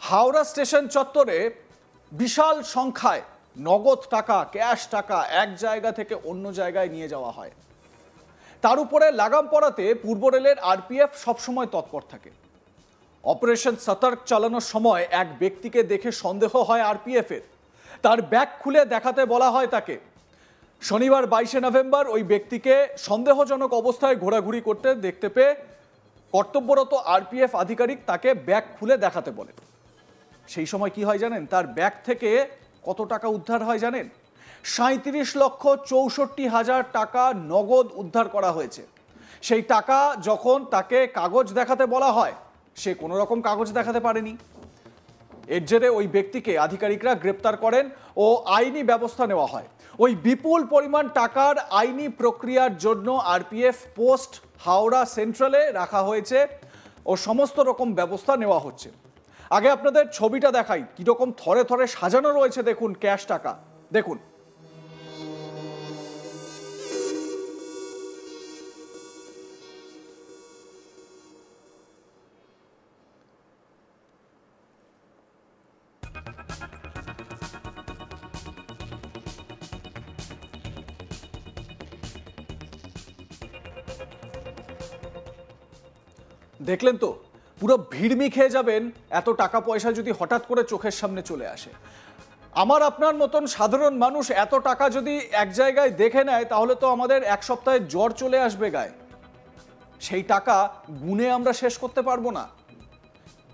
Howrah station চত্বরে বিশাল সংখ্যায় নগদ টাকা, ক্যাশ টাকা এক জায়গা থেকে অন্য জায়গায় নিয়ে যাওয়া হয়। তার উপরে লাগাম পড়াতে পূর্ব রেলের আরপিএফ সবসময় তৎপর থাকে। অপারেশন সতর্ক চালানোর সময় এক ব্যক্তিকে দেখে সন্দেহ হয় আরপিএফ এর। তার ব্যাগ খুলে দেখাতে বলা হয় তাকে। শনিবার 22 নভেম্বর ওই ব্যক্তিকে সন্দেহজনক অবস্থায় ঘোরাঘুরি করতে দেখতে পেয়ে কর্তব্যরত আরপিএফ আধিকারিক তাকে ব্যাগ খুলে দেখাতে বলেন। সেই সময় কি হয় জানেন? তার ব্যাগ থেকে কত টাকা উদ্ধার হয় জানেন? 37,64,000 টাকা নগদ উদ্ধার করা হয়েছে। সেই টাকা যখন তাকে কাগজ দেখাতে বলা হয়, সে কোনো রকম কাগজ দেখাতে পারেনি। এর জেরে ওই ব্যক্তিকে আধিকারিকরা গ্রেপ্তার করেন ও আইনি ব্যবস্থা নেওয়া হয়। ওই বিপুল পরিমাণ টাকার আইনি প্রক্রিয়ার জন্য আরপিএফ পোস্ট হাওড়া সেন্ট্রালে রাখা হয়েছে ও সমস্ত রকম ব্যবস্থা নেওয়া হচ্ছে। আগে আপনাদের ছবিটা দেখাই, কিরকম থরে থরে সাজানো রয়েছে। দেখুন ক্যাশ টাকা, দেখুন। দেখলেন তো, পুরো ভিড়মি খেয়ে যাবেন এত টাকা পয়সা যদি হঠাৎ করে চোখের সামনে চলে আসে। আমার আপনার মতন সাধারণ মানুষ এত টাকা যদি এক জায়গায় দেখে নেয়, তাহলে তো আমাদের এক সপ্তাহে জ্বর চলে আসবে গায়ে। সেই টাকা গুনে আমরা শেষ করতে পারবো না।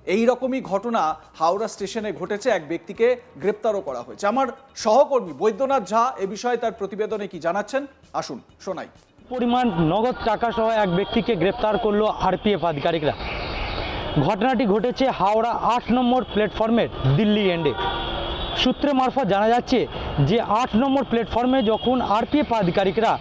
এই রকমই ঘটনা হাওড়া স্টেশনে ঘটেছে, এক ব্যক্তিকে গ্রেপ্তারও করা হয়েছে। আমার সহকর্মী বৈদ্যনাথ ঝা এ বিষয়ে তার প্রতিবেদনে কি জানাচ্ছেন, আসুন শোনাই। পরিমাণ নগদ টাকা সহ এক ব্যক্তিকে গ্রেপ্তার করলো আরপিএফ আধিকারিকরা। ঘটনাটি ঘটেছে হাওড়া 8 নম্বর প্ল্যাটফর্মের দিল্লি এন্ডে। সূত্রে মারফত জানা যাচ্ছে যে 8 নম্বর প্ল্যাটফর্মে যখন আরপিএফ আধিকারিকরা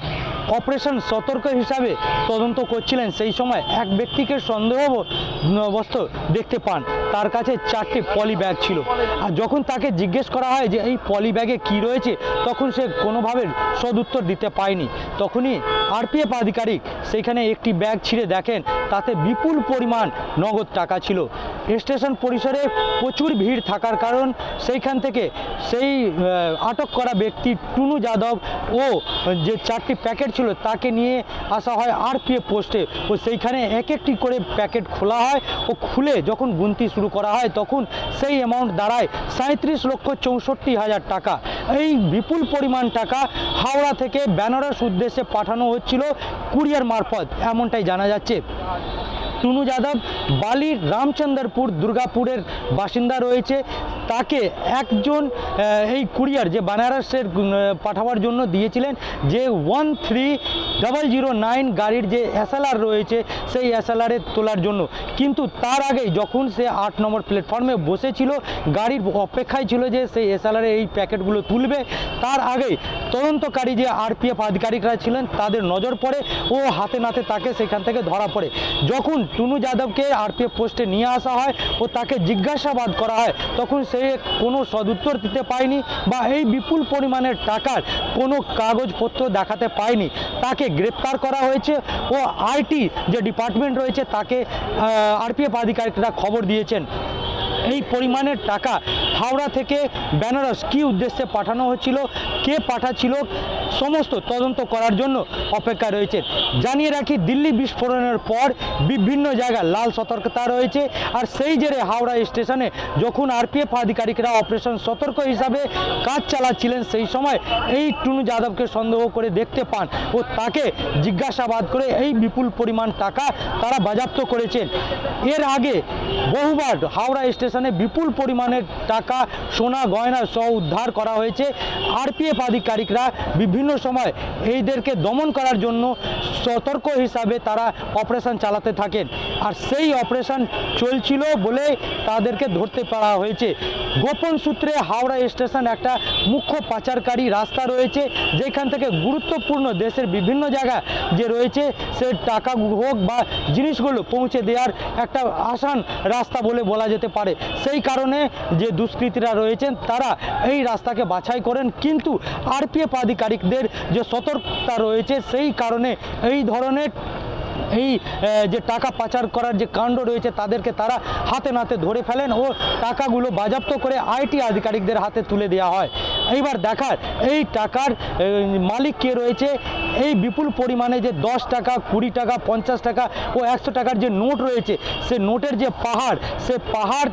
অপারেশন সতর্ক হিসাবে তদন্ত করছিলেন, সেই সময় এক ব্যক্তিকে সন্দেহবশত দেখতে পান। তার কাছে 4টি পলি ব্যাগ ছিল। আর যখন তাকে জিজ্ঞেস করা হয় যে এই পলি ব্যাগে কী রয়েছে, তখন সে কোনোভাবে সদুত্তর দিতে পায়নি। তখনই আরপিএফ আধিকারিক সেখানে একটি ব্যাগ ছিঁড়ে দেখেন তাতে বিপুল পরিমাণ নগদ টাকা ছিল। স্টেশন পরিসরে প্রচুর ভিড় থাকার কারণ সেইখান থেকে সেই আটক করা ব্যক্তি টুনু যাদব ও যে 4টি প্যাকেট ছিল তাকে নিয়ে আসা হয় আরপিএফ পোস্টে। ও সেইখানে এক একটি করে প্যাকেট খোলা হয় ও খুলে যখন গুনতি শুরু করা হয়, তখন সেই অ্যামাউন্ট দাঁড়ায় 37,64,000 টাকা। এই বিপুল পরিমাণ টাকা হাওড়া থেকে বেনারস উদ্দেশ্যে পাঠানো হচ্ছিল কুরিয়ার মারফত, এমনটাই জানা যাচ্ছে। টুনু যাদব বালির রামচন্দ্রপুর দুর্গাপুরের বাসিন্দা রয়েছে। তাকে একজন এই কুরিয়ার যে বেনারসের পাঠাবার জন্য দিয়েছিলেন, যে 13009 গাড়ির যে এসএলআর রয়েছে সেই এসএলআরে তোলার জন্য। কিন্তু তার আগেই যখন সে 8 নম্বর প্ল্যাটফর্মে বসেছিল, গাড়ির অপেক্ষায় ছিল যে সেই এসএলআরে এই প্যাকেটগুলো তুলবে, তার আগেই তদন্তকারী যে আরপিএফ আধিকারিকরা ছিলেন তাদের নজর পড়ে ও হাতে নাতে তাকে সেখান থেকে ধরা পড়ে। যখন টুনু যাদবকে আরপিএফ পোস্টে নিয়ে আসা হয় ও তাকে জিজ্ঞাসাবাদ করা হয়, তখন সে কোনো সদুত্তর দিতে পায়নি বা এই বিপুল পরিমাণের টাকার কোনো কাগজপত্র দেখাতে পায়নি। তাকে গ্রেপ্তার করা হয়েছে ও আইটি যে ডিপার্টমেন্ট রয়েছে তাকে আরপিএফ আধিকারিকরা খবর দিয়েছেন। এই পরিমাণের টাকা হাওড়া থেকে বেনারস কী উদ্দেশ্যে পাঠানো হচ্ছিল, কে পাঠাচ্ছিল, সমস্ত তদন্ত করার জন্য অপেক্ষা রয়েছে। জানিয়ে রাখি, দিল্লি বিস্ফোরণের পর বিভিন্ন জায়গায় লাল সতর্কতা রয়েছে। আর সেই জেরে হাওড়া স্টেশনে যখন আরপিএফ আধিকারিকরা অপারেশন সতর্ক হিসাবে কাজ চালাচ্ছিলেন, সেই সময় এই টুনু যাদবকে সন্দেহ করে দেখতে পান ও তাকে জিজ্ঞাসাবাদ করে এই বিপুল পরিমাণ টাকা তারা বাজেয়াপ্ত করেছেন। এর আগে বহুবার হাওড়া স্টেশনে বিপুল পরিমাণের টাকা, সোনা গয়না সহ উদ্ধার করা হয়েছে। আরপিএফ আধিকারিকরা বিভিন্ন সময় এইদেরকে দমন করার জন্য সতর্ক হিসাবে তারা অপারেশন চালাতে থাকেন। আর সেই অপারেশন চলছিল বলে তাদেরকে ধরতে পারা হয়েছে। গোপন সূত্রে হাওড়া স্টেশন একটা মুখ্য পাচারকারী রাস্তা রয়েছে, যেখান থেকে গুরুত্বপূর্ণ দেশের বিভিন্ন জায়গা যে রয়েছে সে টাকা হোক বা জিনিসগুলো পৌঁছে দেওয়ার একটা আসান রাস্তা বলে বলা যেতে পারে। সেই কারণে যে দুষ্কৃতীরা রয়েছেন তারা এই রাস্তাকে বাছাই করেন, কিন্তু আরপিএফ আধিকারিকদের যে সতর্কতা রয়েছে সেই কারণে এই ধরনের এই যে টাকা পাচার করার যে কাণ্ড রয়েছে তাদেরকে তারা হাতে নাতে ধরে ফেলেন ও টাকাগুলো বাজেয়াপ্ত করে আইটি আধিকারিকদের হাতে তুলে দেওয়া হয়। এইবার দেখার এই টাকার মালিক কে রয়েছে। এই বিপুল পরিমাণে যে 10 টাকা, 20 টাকা, 50 টাকা ও 100 টাকার যে নোট রয়েছে, সে নোটের যে পাহাড়, সে পাহাড়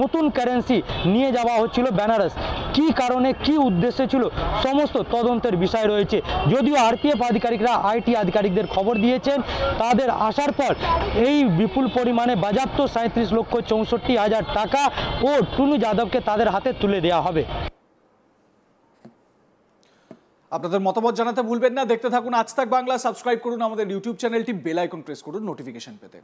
নতুন কারেন্সি নিয়ে যাওয়া হচ্ছিল বেনারস। কি কারণে, কি উদ্দেশ্য ছিল, সমস্ত তদন্তের বিষয় রয়েছে। যদিও আরপিএফ আধিকারিকরা আইটি আধিকারিকদের খবর দিয়েছেন, তাদের আসার পর এই বিপুল পরিমাণে বাজেয়াপ্ত 37,64,000 টাকা ও টুনু যাদবকে তাদের হাতে তুলে দেওয়া হবে। আপনাদের মতামত জানাতে ভুলবেন না। দেখতে থাকুন আজ তাক বাংলা। সাবস্ক্রাইব করুন আমাদের ইউটিউব চ্যানেলটি, বেল আইকন প্রেস করুন নোটিফিকেশন পেতে।